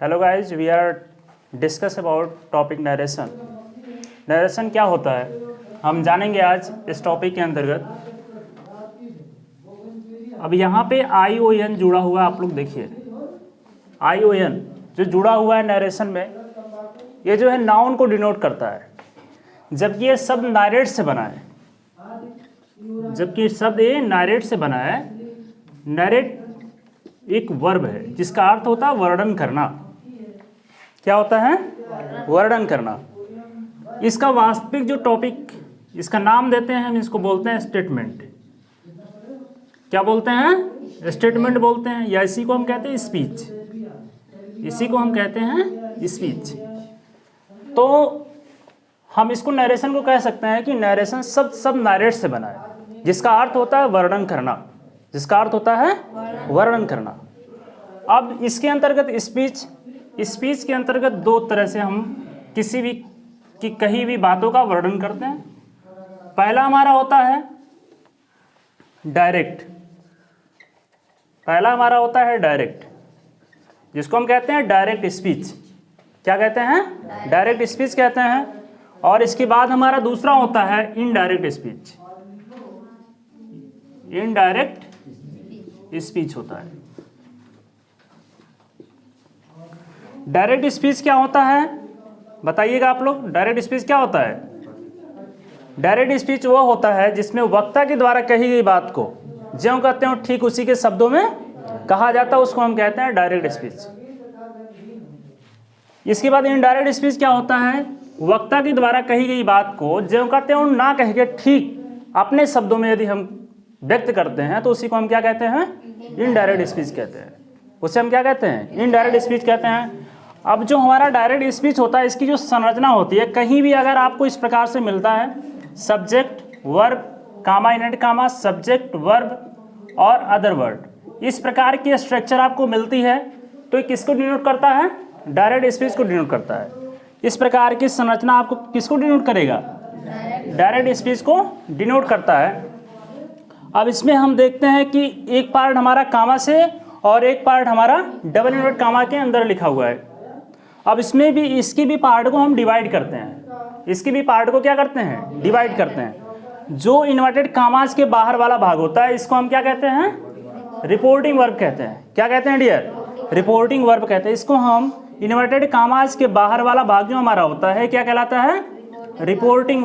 Hello guys, we are discuss about topic narration. Narration क्या होता है हम जानेंगे आज इस टॉपिक के अंतर्गत। अब यहाँ पे ION जुड़ा हुआ है, आप लोग देखिए ION जो जुड़ा हुआ है नरेशन में, ये जो है नाउन को डिनोट करता है, जबकि ये शब्द नारेट से बना है। जबकि शब्द ये नारेट से बना है। नरेट एक वर्ब है जिसका अर्थ होता है वर्णन करना। क्या होता है? वर्णन करना। इसका वास्तविक जो टॉपिक, इसका नाम देते हैं हम, इसको बोलते हैं स्टेटमेंट। क्या बोलते हैं? स्टेटमेंट बोलते हैं, या इसी को हम कहते हैं स्पीच। इसी को हम कहते हैं स्पीच। तो हम इसको नरेशन को कह सकते हैं कि नरेशन सब नरेट से बना है, जिसका अर्थ होता है वर्णन करना। जिसका अर्थ होता है वर्णन करना। अब इसके अंतर्गत स्पीच के अंतर्गत दो तरह से हम किसी भी की कहीं भी बातों का वर्णन करते हैं। पहला हमारा होता है डायरेक्ट। पहला हमारा होता है डायरेक्ट, जिसको हम कहते हैं डायरेक्ट स्पीच। क्या कहते हैं? डायरेक्ट स्पीच कहते हैं। और इसके बाद हमारा दूसरा होता है इनडायरेक्ट स्पीच। इनडायरेक्ट स्पीच होता है। डायरेक्ट स्पीच क्या होता है बताइएगा आप लोग। डायरेक्ट स्पीच क्या होता है? डायरेक्ट स्पीच वो होता है जिसमें वक्ता के द्वारा कही गई बात को ज्यों कहते हो ठीक उसी के शब्दों में कहा जाता है, उसको हम कहते हैं डायरेक्ट स्पीच। इसके बाद इनडायरेक्ट स्पीच क्या होता है? वक्ता के द्वारा कही गई बात को ज्यों कहते हो ना कह के ठीक अपने शब्दों में यदि हम व्यक्त करते हैं तो उसी को हम क्या कहते हैं? इनडायरेक्ट स्पीच कहते हैं। उसे हम क्या कहते हैं? इनडायरेक्ट स्पीच कहते हैं। अब जो हमारा डायरेक्ट स्पीच होता है, इसकी जो संरचना होती है, कहीं भी अगर आपको इस प्रकार से मिलता है subject verb comma inverted comma subject verb और अदर वर्ड, इस प्रकार की स्ट्रक्चर आपको मिलती है तो ये किसको डिनोट करता है? डायरेक्ट स्पीच को डिनोट करता है। इस प्रकार की संरचना आपको किसको डिनोट करेगा? डायरेक्ट स्पीच को डिनोट करता है। अब इसमें हम देखते हैं कि एक पार्ट हमारा कामा से और एक पार्ट हमारा डबल इनवर्टेड कामा के अंदर लिखा हुआ है। अब इसमें भी इसकी भी पार्ट को हम डिवाइड करते हैं। इसकी भी पार्ट को क्या करते हैं? डिवाइड करते हैं। जो इन्वर्टेड कामास के बाहर वाला भाग होता है, इसको हम क्या कहते हैं? रिपोर्टिंग वर्ब कहते हैं। क्या कहते हैं डियर? रिपोर्टिंग वर्ब कहते हैं। इसको हम इन्वर्टेड कामास के बाहर वाला भाग जो हमारा होता है क्या कहलाता है? रिपोर्टिंग